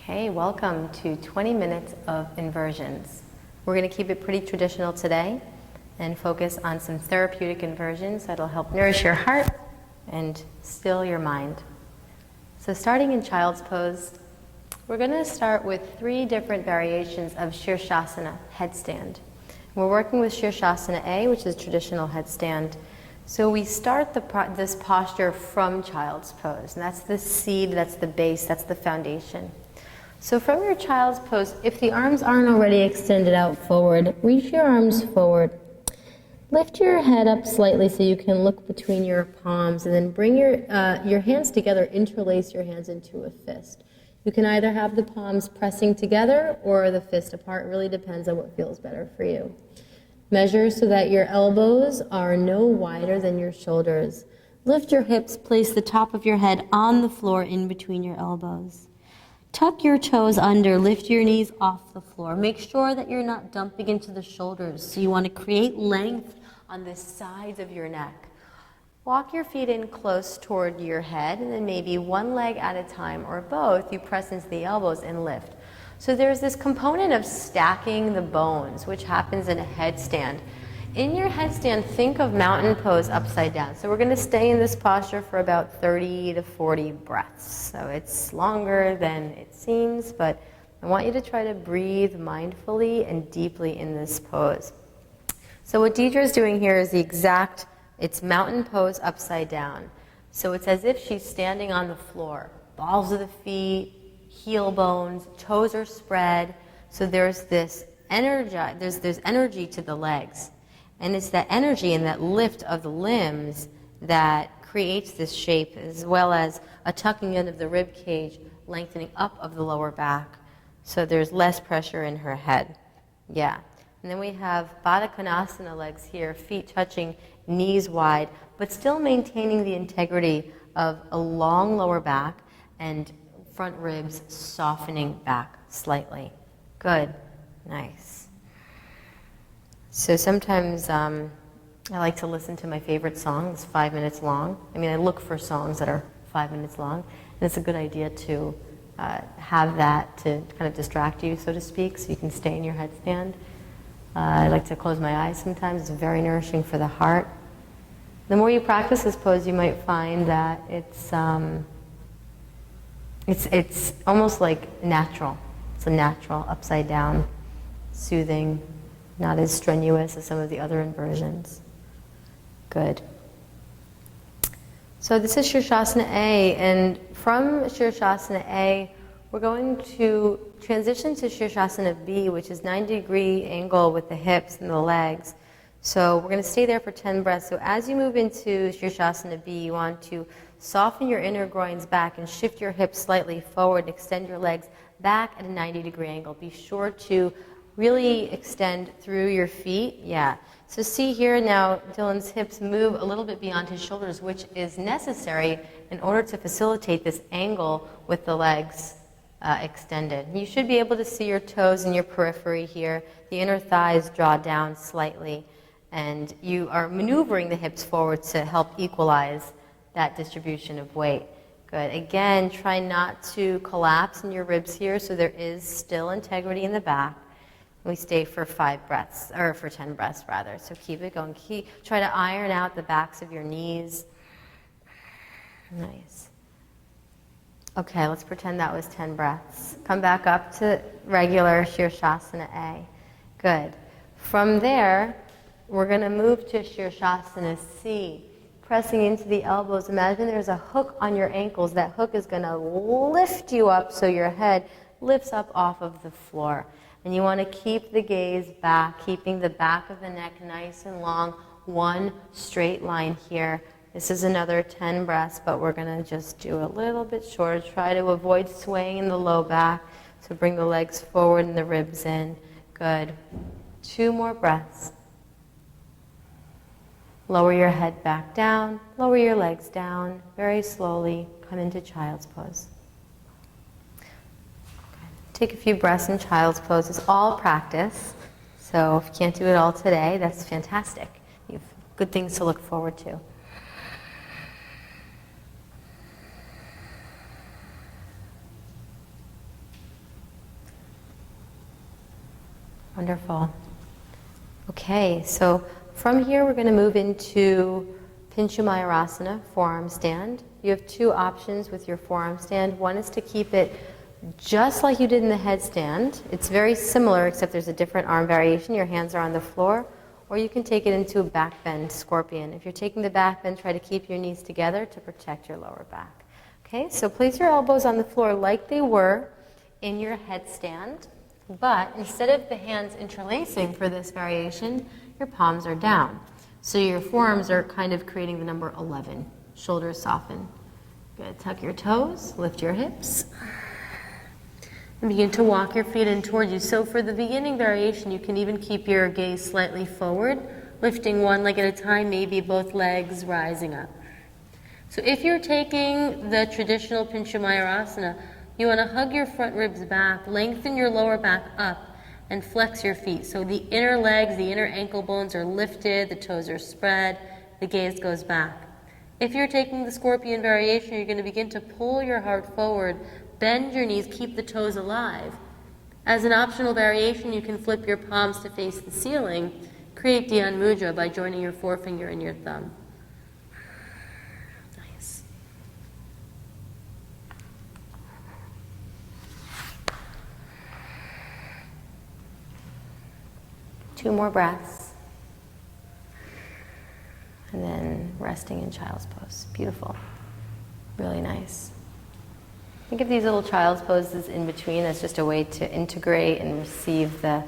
Okay, welcome to 20 minutes of inversions. We're going to keep it pretty traditional today and focus on some therapeutic inversions that'll help nourish your heart and still your mind. So starting in child's pose, we're going to start with 3 different variations of Shirshasana, headstand. We're working with Shirshasana A, which is traditional headstand. So we start this posture from child's pose, and that's the seed, that's the base, that's the foundation. So from your child's pose, if the arms aren't already extended out forward, reach your arms forward. Lift your head up slightly so you can look between your palms, and then bring your hands together, interlace your hands into a fist. You can either have the palms pressing together or the fist apart. It really depends on what feels better for you. Measure so that your elbows are no wider than your shoulders. Lift your hips, place the top of your head on the floor in between your elbows. Tuck your toes under, lift your knees off the floor. Make sure that you're not dumping into the shoulders. So you want to create length on the sides of your neck. Walk your feet in close toward your head, and then maybe one leg at a time or both, you press into the elbows and lift. So there's this component of stacking the bones, which happens in a headstand. In your headstand, think of mountain pose upside down. So we're going to stay in this posture for about 30 to 40 breaths. So it's longer than it seems, but I want you to try to breathe mindfully and deeply in this pose. So what Deidre is doing here is it's mountain pose upside down. So it's as if she's standing on the floor. Balls of the feet, heel bones, toes are spread. So there's this there's energy to the legs. And it's that energy and that lift of the limbs that creates this shape, as well as a tucking in of the rib cage, lengthening up of the lower back. So there's less pressure in her head. Yeah. And then we have Baddha Konasana legs here, feet touching, knees wide, but still maintaining the integrity of a long lower back and front ribs softening back slightly. Good. Nice. So sometimes I like to listen to my favorite song. It's 5 minutes long. I look for songs that are 5 minutes long. And it's a good idea to have that to kind of distract you, so to speak, so you can stay in your headstand. I like to close my eyes sometimes. It's very nourishing for the heart. The more you practice this pose, you might find that it's almost like natural. It's a natural, upside down, soothing, not as strenuous as some of the other inversions. Good. So this is Shirshasana A, and from Shirshasana A, we're going to transition to Shirshasana B, which is 90-degree angle with the hips and the legs. So we're going to stay there for 10 breaths. So as you move into Shirshasana B, you want to soften your inner groins back and shift your hips slightly forward and extend your legs back at a 90-degree angle. Be sure to really extend through your feet. Yeah. So see here now, Dylan's hips move a little bit beyond his shoulders, which is necessary in order to facilitate this angle with the legs extended. You should be able to see your toes in your periphery here. The inner thighs draw down slightly, and you are maneuvering the hips forward to help equalize that distribution of weight. Good. Again, try not to collapse in your ribs here, so there is still integrity in the back. We stay for 5 breaths, or for 10 breaths rather. So keep it going. Try to iron out the backs of your knees. Nice. Okay, let's pretend that was 10 breaths. Come back up to regular Shirshasana A. Good. From there, we're going to move to Shirshasana C. Pressing into the elbows. Imagine there's a hook on your ankles. That hook is going to lift you up so your head lifts up off of the floor. And you want to keep the gaze back, keeping the back of the neck nice and long, one straight line here. This is another 10 breaths, but we're going to just do a little bit shorter. Try to avoid swaying in the low back. So bring the legs forward and the ribs in. Good. 2 more breaths. Lower your head back down. Lower your legs down. Very slowly come into child's pose. Take a few breaths in child's pose. It's all practice. So if you can't do it all today, that's fantastic. You have good things to look forward to. Wonderful. Okay, so from here we're going to move into Pincha Mayurasana, forearm stand. You have two options with your forearm stand. One is to keep it just like you did in the headstand. It's very similar, except there's a different arm variation. Your hands are on the floor. Or you can take it into a Backbend Scorpion. If you're taking the backbend, try to keep your knees together to protect your lower back. Okay, so place your elbows on the floor like they were in your headstand, but instead of the hands interlacing for this variation, your palms are down. So your forearms are kind of creating the number 11. Shoulders soften. Good. Tuck your toes, lift your hips, and begin to walk your feet in toward you. So for the beginning variation, you can even keep your gaze slightly forward, lifting one leg at a time, maybe both legs rising up. So if you're taking the traditional Pincha Mayurasana, you want to hug your front ribs back, lengthen your lower back up, and flex your feet. So the inner legs, the inner ankle bones are lifted, the toes are spread, the gaze goes back. If you're taking the Scorpion variation, you're going to begin to pull your heart forward, bend your knees, keep the toes alive. As an optional variation, you can flip your palms to face the ceiling, create Dhyan Mudra by joining your forefinger and your thumb. Nice. Two more breaths. And then resting in child's pose. Beautiful. Really nice. Think of these little child's poses in between as just a way to integrate and receive the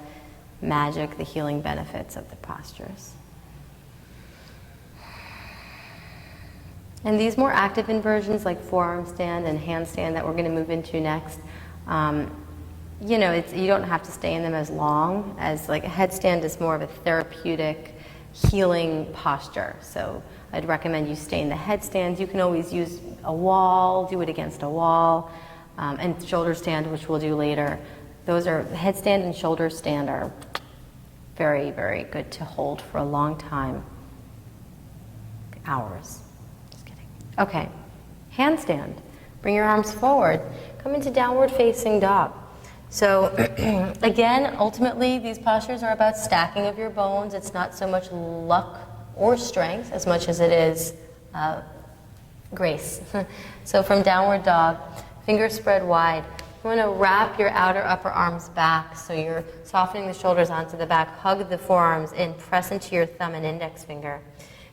magic, the healing benefits of the postures. And these more active inversions like forearm stand and handstand that we're going to move into next, you know, you don't have to stay in them as long as like a headstand is more of a therapeutic healing posture. So I'd recommend you stay in the headstands. You can always use a wall, do it against a wall, and shoulder stand, which we'll do later. Those are, headstand and shoulder stand are very, very good to hold for a long time. Hours. Just kidding. Okay, handstand. Bring your arms forward. Come into downward facing dog. So again, ultimately, these postures are about stacking of your bones. It's not so much luck or strength as much as it is grace. So from downward dog, fingers spread wide. You want to wrap your outer upper arms back so you're softening the shoulders onto the back. Hug the forearms in, press into your thumb and index finger.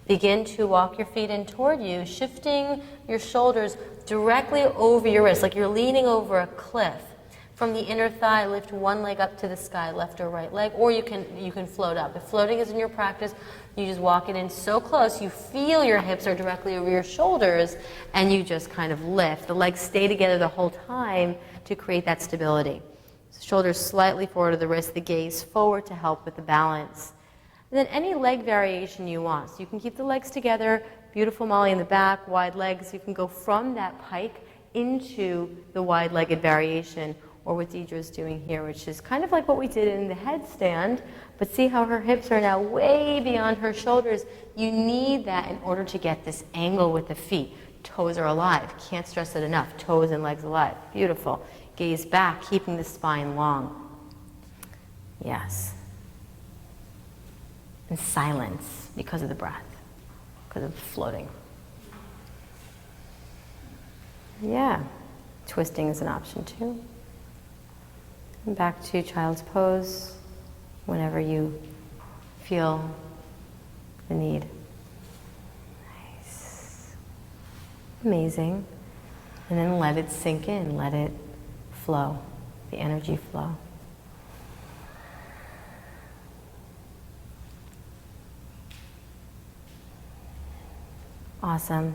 Begin to walk your feet in toward you, shifting your shoulders directly over your wrist, like you're leaning over a cliff. From the inner thigh, lift one leg up to the sky, left or right leg, or you can float up. If floating is in your practice, you just walk it in so close, you feel your hips are directly over your shoulders, and you just kind of lift. The legs stay together the whole time to create that stability. So shoulders slightly forward of the wrist, the gaze forward to help with the balance. And then any leg variation you want. So you can keep the legs together, beautiful Molly in the back, wide legs. You can go from that pike into the wide-legged variation, or what Deidre's doing here, which is kind of like what we did in the headstand, but see how her hips are now way beyond her shoulders. You need that in order to get this angle with the feet. Toes are alive. Can't stress it enough. Toes and legs alive. Beautiful. Gaze back, keeping the spine long. Yes. And silence because of the breath, because of floating. Yeah. Twisting is an option too. And back to child's pose whenever you feel the need. Nice. Amazing. And then let it sink in, let it flow, the energy flow. Awesome.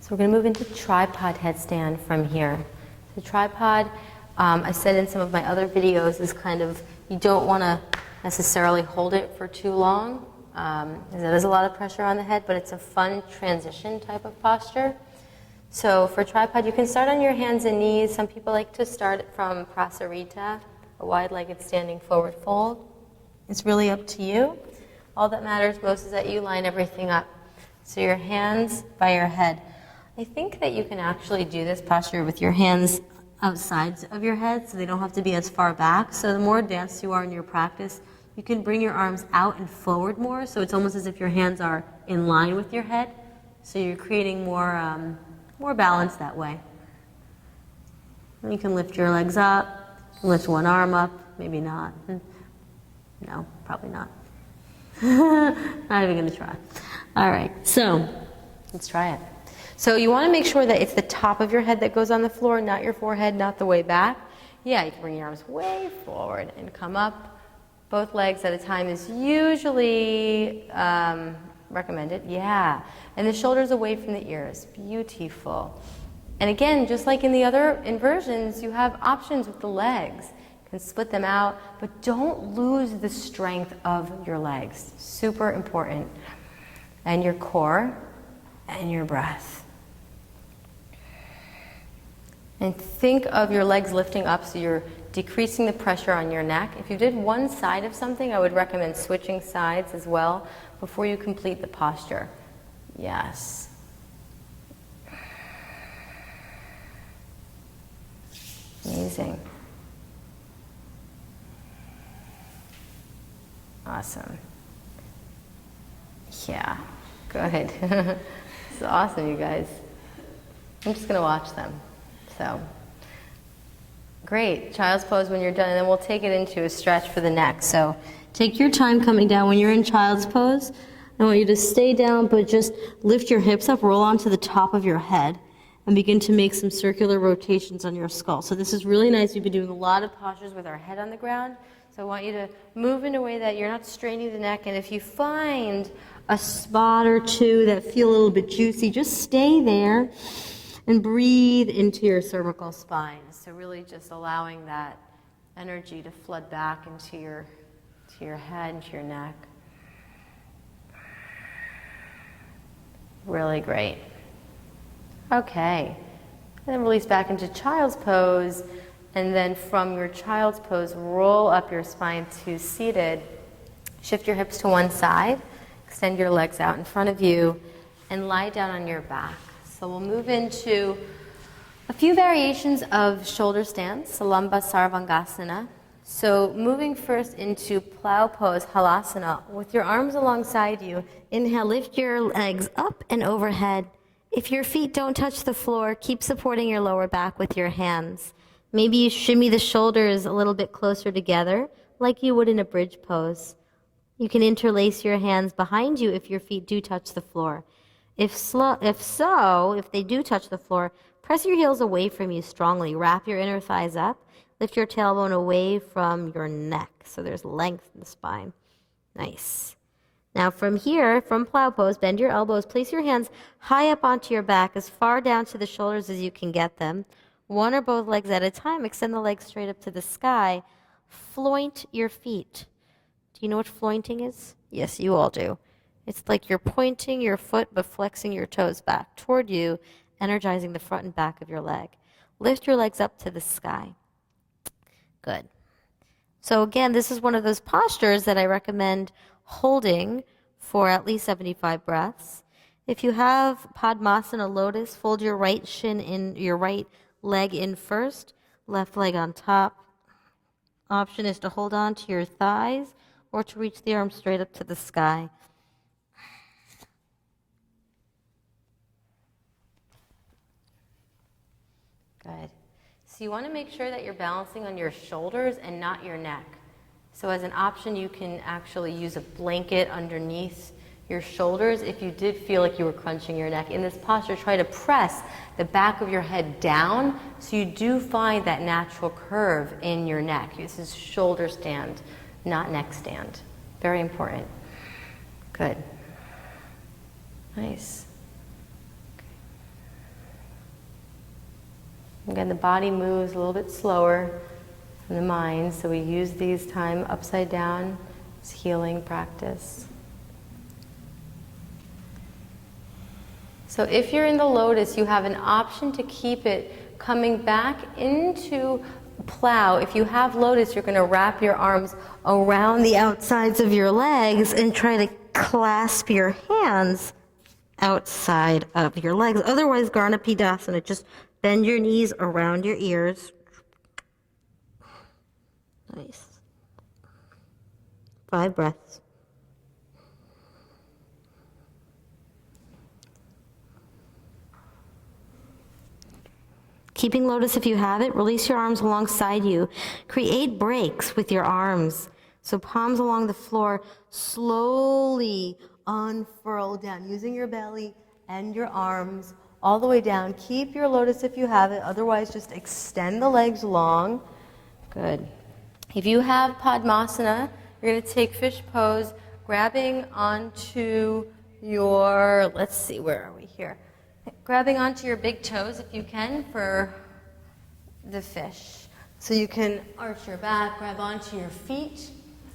So we're going to move into tripod headstand from here. The tripod, I said in some of my other videos, is kind of, you don't want to necessarily hold it for too long. There's a lot of pressure on the head, but it's a fun transition type of posture. So for tripod, you can start on your hands and knees. Some people like to start from prasarita, a wide-legged standing forward fold. It's really up to you. All that matters most is that you line everything up. So your hands by your head. I think that you can actually do this posture with your hands outsides of your head, so they don't have to be as far back. So the more advanced you are in your practice, you can bring your arms out and forward more, so it's almost as if your hands are in line with your head. So you're creating more balance that way. And you can lift your legs up, lift one arm up, maybe not. No, probably not. Not even gonna try. All right, so let's try it. So you wanna make sure that it's the top of your head that goes on the floor, not your forehead, not the way back. Yeah, you can bring your arms way forward and come up. Both legs at a time is usually recommended. Yeah, and the shoulders away from the ears. Beautiful. And again, just like in the other inversions, you have options with the legs. You can split them out, but don't lose the strength of your legs. Super important. And your core and your breath. And think of your legs lifting up so you're decreasing the pressure on your neck. If you did one side of something, I would recommend switching sides as well before you complete the posture. Yes. Amazing. Awesome. Yeah, go ahead. This is awesome, you guys. I'm just going to watch them. So, great. Child's pose when you're done, and then we'll take it into a stretch for the neck. So, take your time coming down. When you're in child's pose, I want you to stay down, but just lift your hips up, roll onto the top of your head, and begin to make some circular rotations on your skull. So this is really nice. We've been doing a lot of postures with our head on the ground. So I want you to move in a way that you're not straining the neck. And if you find a spot or two that feel a little bit juicy, just stay there and breathe into your cervical spine. So really just allowing that energy to flood back into your head, into your neck. Really great. Okay. And then release back into child's pose. And then from your child's pose, roll up your spine to seated. Shift your hips to one side. Extend your legs out in front of you. And lie down on your back. So we'll move into a few variations of shoulder stands, Salamba Sarvangasana. So moving first into Plow Pose, Halasana, with your arms alongside you. Inhale, lift your legs up and overhead. If your feet don't touch the floor, keep supporting your lower back with your hands. Maybe you shimmy the shoulders a little bit closer together, like you would in a bridge pose. You can interlace your hands behind you if your feet do touch the floor. If they do touch the floor, press your heels away from you strongly. Wrap your inner thighs up. Lift your tailbone away from your neck, so there's length in the spine. Nice. Now from here, from Plow Pose, bend your elbows. Place your hands high up onto your back, as far down to the shoulders as you can get them. One or both legs at a time. Extend the legs straight up to the sky. Floint your feet. Do you know what flointing is? Yes, you all do. It's like you're pointing your foot but flexing your toes back toward you, energizing the front and back of your leg. Lift your legs up to the sky. Good. So again, this is one of those postures that I recommend holding for at least 75 breaths. If you have Padmasana Lotus, fold your right shin in, your right leg in first, left leg on top. Option is to hold on to your thighs or to reach the arms straight up to the sky. Good. So you want to make sure that you're balancing on your shoulders and not your neck. So as an option, you can actually use a blanket underneath your shoulders if you did feel like you were crunching your neck. In this posture, try to press the back of your head down so you do find that natural curve in your neck. This is shoulder stand, not neck stand. Very important. Good. Nice. Again, the body moves a little bit slower than the mind, so we use these time upside down as healing practice. So if you're in the lotus, you have an option to keep it coming back into plow. If you have lotus, you're going to wrap your arms around the outsides of your legs and try to clasp your hands outside of your legs. Otherwise, Garnapidasana, just Bend your knees around your ears. Nice. 5 breaths. Keeping lotus if you have it, release your arms alongside you. Create breaks with your arms. So palms along the floor, slowly unfurl down, using your belly and your arms all the way down. Keep your lotus if you have it, otherwise just extend the legs long. Good. If you have Padmasana, you're going to take fish pose, grabbing onto your, let's see, where are we here? Grabbing onto your big toes if you can for the fish. So you can arch your back, grab onto your feet,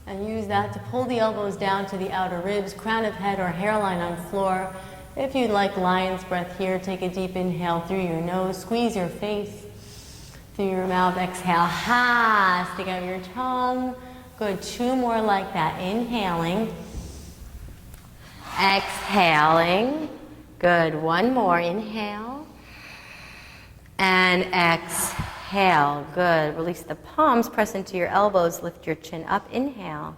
and use that to pull the elbows down to the outer ribs, crown of head or hairline on floor. If you'd like lion's breath here, take a deep inhale through your nose, squeeze your face through your mouth, exhale, ha, stick out your tongue. Good, 2 more like that, inhaling, exhaling. Good, 1 more, inhale, and exhale. Good, release the palms, press into your elbows, lift your chin up, inhale.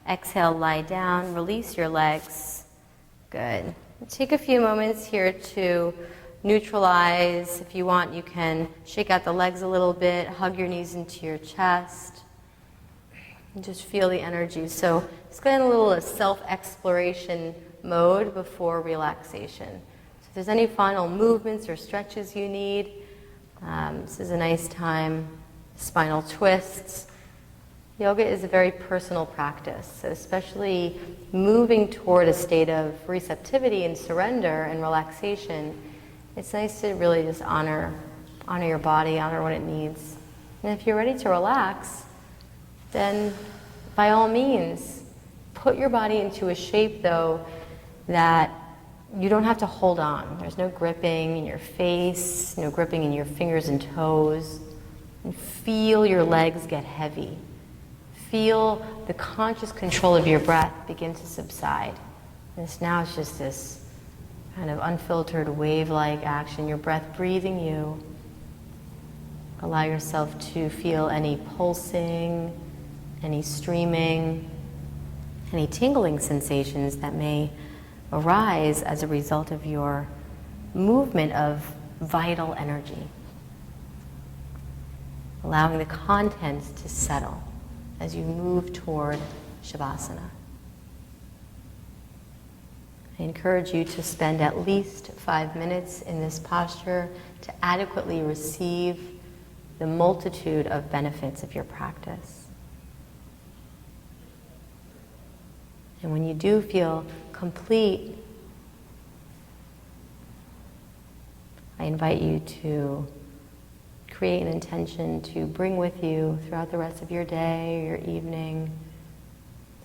Exhale, lie down, release your legs. Good. Take a few moments here to neutralize. If you want, you can shake out the legs a little bit, hug your knees into your chest, and just feel the energy. So let's get in a little self-exploration mode before relaxation. So if there's any final movements or stretches you need, this is a nice time. Spinal twists. Yoga is a very personal practice, so especially moving toward a state of receptivity and surrender and relaxation. It's nice to really just honor your body, honor what it needs. And if you're ready to relax, then by all means, put your body into a shape, though, that you don't have to hold on. There's no gripping in your face, no gripping in your fingers and toes. And feel your legs get heavy. Feel the conscious control of your breath begin to subside. This now is just this kind of unfiltered wave-like action, your breath breathing you. Allow yourself to feel any pulsing, any streaming, any tingling sensations that may arise as a result of your movement of vital energy. Allowing the contents to settle as you move toward Shavasana. I encourage you to spend at least 5 minutes in this posture to adequately receive the multitude of benefits of your practice. And when you do feel complete, I invite you to create an intention to bring with you throughout the rest of your day or your evening,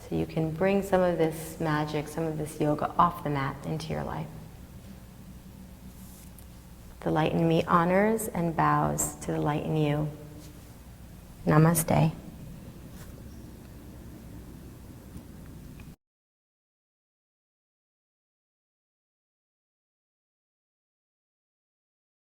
so you can bring some of this magic, some of this yoga off the mat into your life. The light in me honors and bows to the light in you. Namaste.